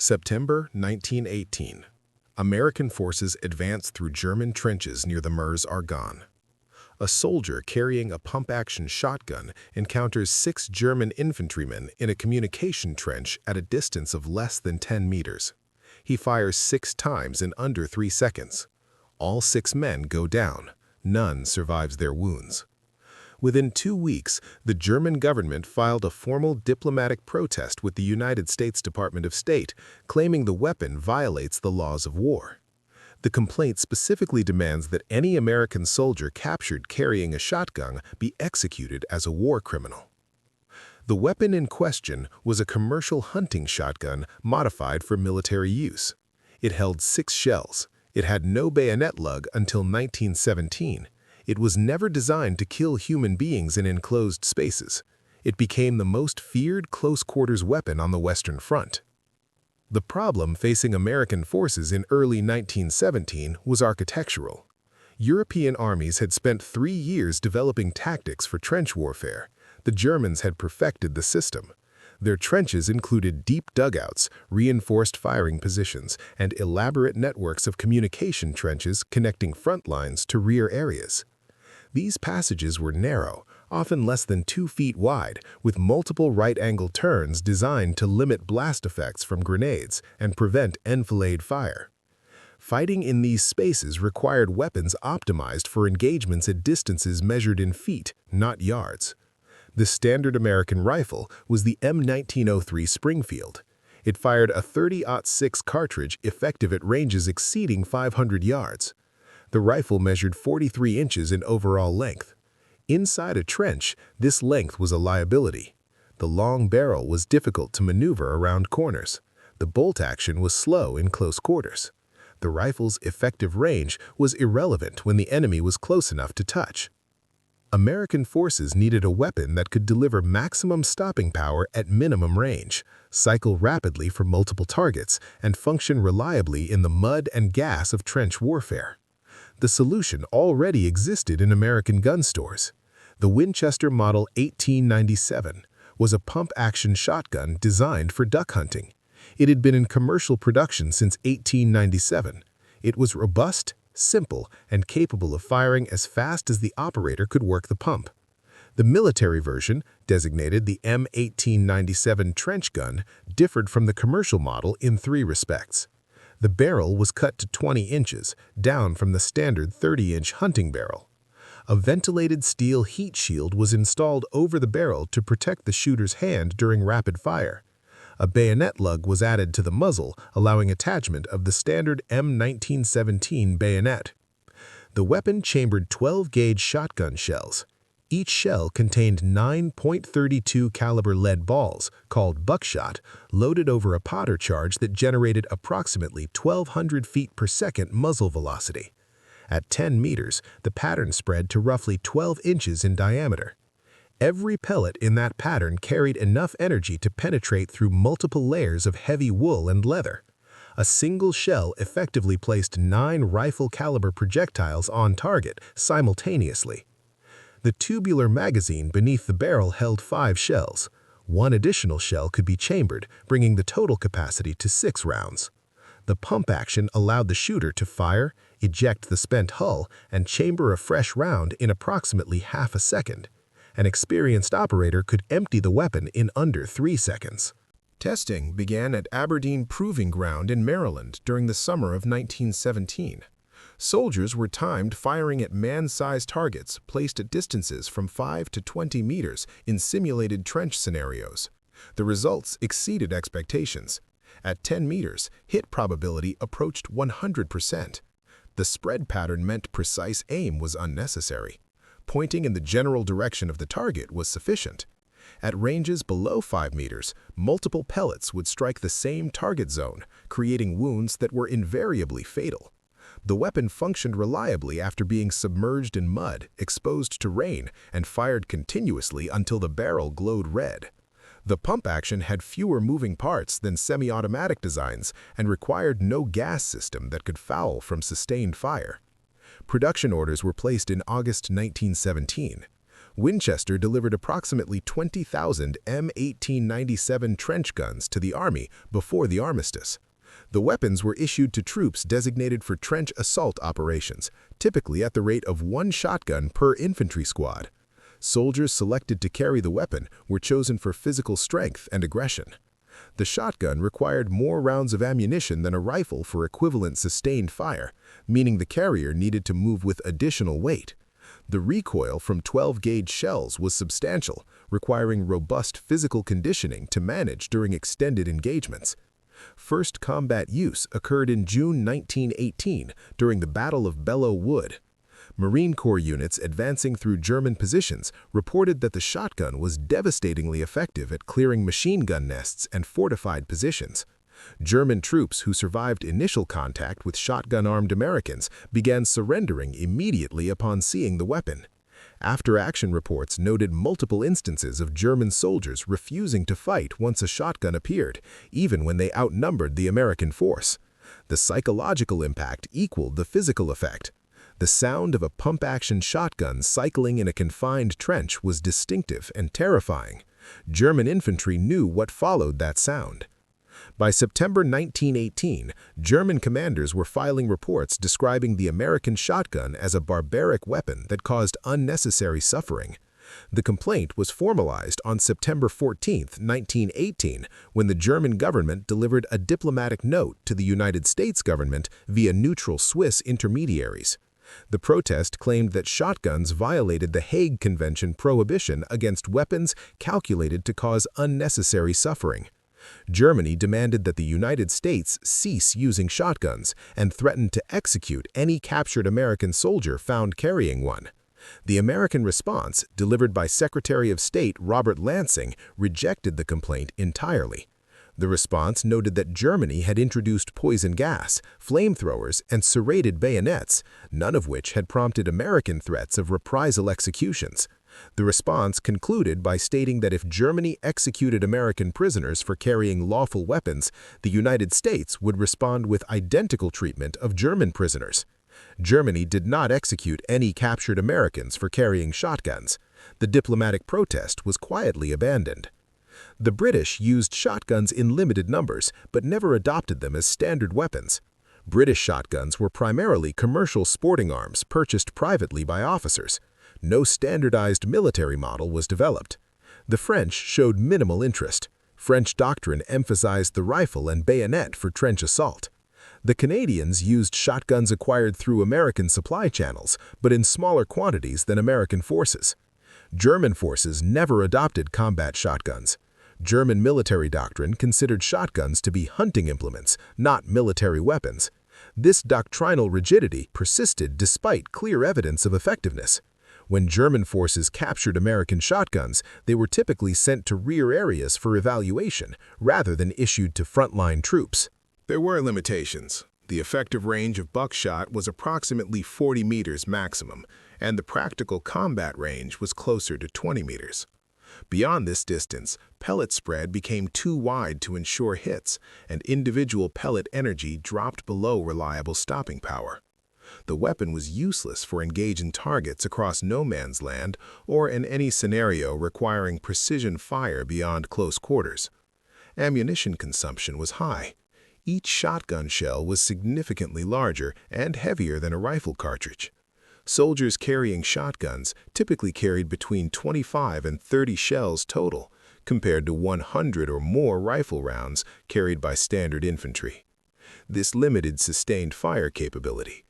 September 1918. American forces advance through German trenches near the Meuse-Argonne. A soldier carrying a pump-action shotgun encounters 6 German infantrymen in a communication trench at a distance of less than 10 meters. He fires 6 times in under 3 seconds. All 6 men go down. None survives their wounds. Within 2 weeks, the German government filed a formal diplomatic protest with the United States Department of State, claiming the weapon violates the laws of war. The complaint specifically demands that any American soldier captured carrying a shotgun be executed as a war criminal. The weapon in question was a commercial hunting shotgun modified for military use. It held 6 shells. It had no bayonet lug until 1917. It was never designed to kill human beings in enclosed spaces. It became the most feared close-quarters weapon on the Western Front. The problem facing American forces in early 1917 was architectural. European armies had spent 3 years developing tactics for trench warfare. The Germans had perfected the system. Their trenches included deep dugouts, reinforced firing positions, and elaborate networks of communication trenches connecting front lines to rear areas. These passages were narrow, often less than 2 feet wide, with multiple right-angle turns designed to limit blast effects from grenades and prevent enfilade fire. Fighting in these spaces required weapons optimized for engagements at distances measured in feet, not yards. The standard American rifle was the M1903 Springfield. It fired a .30-06 cartridge effective at ranges exceeding 500 yards. The rifle measured 43 inches in overall length. Inside a trench, this length was a liability. The long barrel was difficult to maneuver around corners. The bolt action was slow in close quarters. The rifle's effective range was irrelevant when the enemy was close enough to touch. American forces needed a weapon that could deliver maximum stopping power at minimum range, cycle rapidly for multiple targets, and function reliably in the mud and gas of trench warfare. The solution already existed in American gun stores. The Winchester Model 1897 was a pump-action shotgun designed for duck hunting. It had been in commercial production since 1897. It was robust, simple, and capable of firing as fast as the operator could work the pump. The military version, designated the M1897 trench gun, differed from the commercial model in 3 respects. The barrel was cut to 20 inches, down from the standard 30-inch hunting barrel. A ventilated steel heat shield was installed over the barrel to protect the shooter's hand during rapid fire. A bayonet lug was added to the muzzle, allowing attachment of the standard M1917 bayonet. The weapon chambered 12-gauge shotgun shells. Each shell contained 9.32 caliber lead balls, called buckshot, loaded over a powder charge that generated approximately 1,200 feet per second muzzle velocity. At 10 meters, the pattern spread to roughly 12 inches in diameter. Every pellet in that pattern carried enough energy to penetrate through multiple layers of heavy wool and leather. A single shell effectively placed 9 rifle-caliber projectiles on target simultaneously. The tubular magazine beneath the barrel held 5 shells. 1 additional shell could be chambered, bringing the total capacity to 6 rounds. The pump action allowed the shooter to fire, eject the spent hull, and chamber a fresh round in approximately half a second. An experienced operator could empty the weapon in under 3 seconds. Testing began at Aberdeen Proving Ground in Maryland during the summer of 1917. Soldiers were timed firing at man-sized targets placed at distances from 5 to 20 meters in simulated trench scenarios. The results exceeded expectations. At 10 meters, hit probability approached 100%. The spread pattern meant precise aim was unnecessary. Pointing in the general direction of the target was sufficient. At ranges below 5 meters, multiple pellets would strike the same target zone, creating wounds that were invariably fatal. The weapon functioned reliably after being submerged in mud, exposed to rain, and fired continuously until the barrel glowed red. The pump action had fewer moving parts than semi-automatic designs and required no gas system that could foul from sustained fire. Production orders were placed in August 1917. Winchester delivered approximately 20,000 M1897 trench guns to the Army before the armistice. The weapons were issued to troops designated for trench assault operations, typically at the rate of 1 shotgun per infantry squad. Soldiers selected to carry the weapon were chosen for physical strength and aggression. The shotgun required more rounds of ammunition than a rifle for equivalent sustained fire, meaning the carrier needed to move with additional weight. The recoil from 12-gauge shells was substantial, requiring robust physical conditioning to manage during extended engagements. First combat use occurred in June 1918 during the Battle of Belleau Wood. Marine Corps units advancing through German positions reported that the shotgun was devastatingly effective at clearing machine gun nests and fortified positions. German troops who survived initial contact with shotgun-armed Americans began surrendering immediately upon seeing the weapon. After-action reports noted multiple instances of German soldiers refusing to fight once a shotgun appeared, even when they outnumbered the American force. The psychological impact equaled the physical effect. The sound of a pump-action shotgun cycling in a confined trench was distinctive and terrifying. German infantry knew what followed that sound. By September 1918, German commanders were filing reports describing the American shotgun as a barbaric weapon that caused unnecessary suffering. The complaint was formalized on September 14, 1918, when the German government delivered a diplomatic note to the United States government via neutral Swiss intermediaries. The protest claimed that shotguns violated the Hague Convention prohibition against weapons calculated to cause unnecessary suffering. Germany demanded that the United States cease using shotguns and threatened to execute any captured American soldier found carrying one. The American response, delivered by Secretary of State Robert Lansing, rejected the complaint entirely. The response noted that Germany had introduced poison gas, flamethrowers, and serrated bayonets, none of which had prompted American threats of reprisal executions. The response concluded by stating that if Germany executed American prisoners for carrying lawful weapons, the United States would respond with identical treatment of German prisoners. Germany did not execute any captured Americans for carrying shotguns. The diplomatic protest was quietly abandoned. The British used shotguns in limited numbers, but never adopted them as standard weapons. British shotguns were primarily commercial sporting arms purchased privately by officers. No standardized military model was developed. The French showed minimal interest. French doctrine emphasized the rifle and bayonet for trench assault. The Canadians used shotguns acquired through American supply channels, but in smaller quantities than American forces. German forces never adopted combat shotguns. German military doctrine considered shotguns to be hunting implements, not military weapons. This doctrinal rigidity persisted despite clear evidence of effectiveness. When German forces captured American shotguns, they were typically sent to rear areas for evaluation, rather than issued to frontline troops. There were limitations. The effective range of buckshot was approximately 40 meters maximum, and the practical combat range was closer to 20 meters. Beyond this distance, pellet spread became too wide to ensure hits, and individual pellet energy dropped below reliable stopping power. The weapon was useless for engaging targets across no man's land or in any scenario requiring precision fire beyond close quarters. Ammunition consumption was high. Each shotgun shell was significantly larger and heavier than a rifle cartridge. Soldiers carrying shotguns typically carried between 25 and 30 shells total, compared to 100 or more rifle rounds carried by standard infantry. This limited sustained fire capability.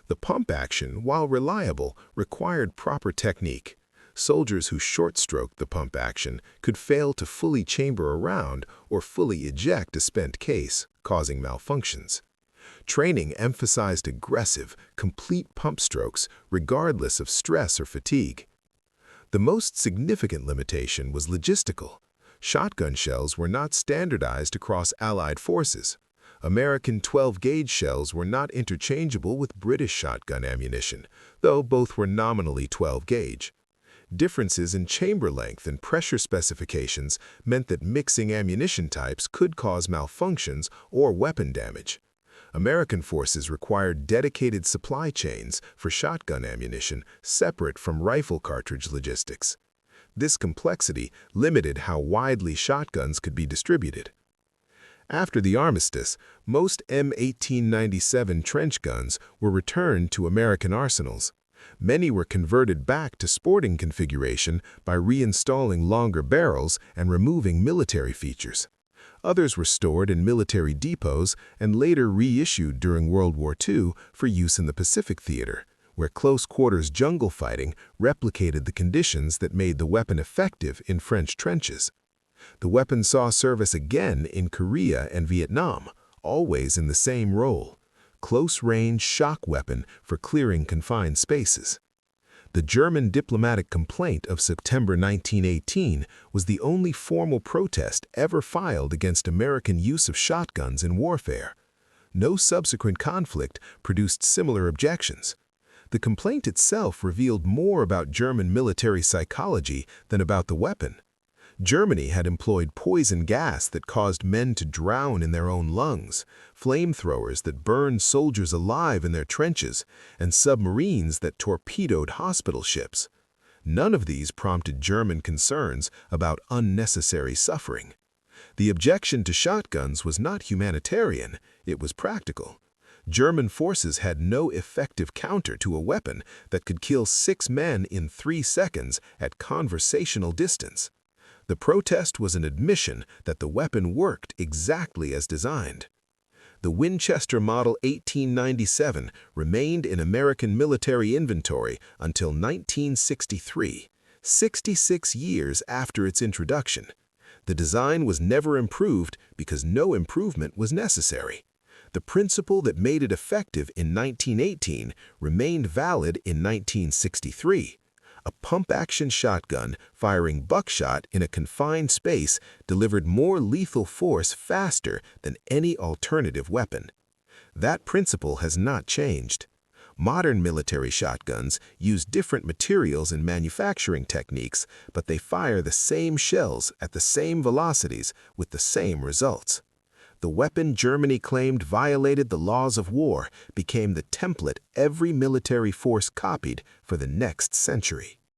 The pump action, while reliable, required proper technique. Soldiers who short-stroked the pump action could fail to fully chamber a round or fully eject a spent case, causing malfunctions. Training emphasized aggressive, complete pump strokes regardless of stress or fatigue. The most significant limitation was logistical. Shotgun shells were not standardized across Allied forces. American 12-gauge shells were not interchangeable with British shotgun ammunition, though both were nominally 12-gauge. Differences in chamber length and pressure specifications meant that mixing ammunition types could cause malfunctions or weapon damage. American forces required dedicated supply chains for shotgun ammunition separate from rifle cartridge logistics. This complexity limited how widely shotguns could be distributed. After the armistice, most M1897 trench guns were returned to American arsenals. Many were converted back to sporting configuration by reinstalling longer barrels and removing military features. Others were stored in military depots and later reissued during World War II for use in the Pacific Theater, where close-quarters jungle fighting replicated the conditions that made the weapon effective in French trenches. The weapon saw service again in Korea and Vietnam, always in the same role: close-range shock weapon for clearing confined spaces. The German diplomatic complaint of September 1918 was the only formal protest ever filed against American use of shotguns in warfare. No subsequent conflict produced similar objections. The complaint itself revealed more about German military psychology than about the weapon. Germany had employed poison gas that caused men to drown in their own lungs, flamethrowers that burned soldiers alive in their trenches, and submarines that torpedoed hospital ships. None of these prompted German concerns about unnecessary suffering. The objection to shotguns was not humanitarian, it was practical. German forces had no effective counter to a weapon that could kill 6 men in 3 seconds at conversational distance. The protest was an admission that the weapon worked exactly as designed. The Winchester Model 1897 remained in American military inventory until 1963, 66 years after its introduction. The design was never improved because no improvement was necessary. The principle that made it effective in 1918 remained valid in 1963. A pump-action shotgun firing buckshot in a confined space delivered more lethal force faster than any alternative weapon. That principle has not changed. Modern military shotguns use different materials and manufacturing techniques, but they fire the same shells at the same velocities with the same results. The weapon Germany claimed violated the laws of war became the template every military force copied for the next century.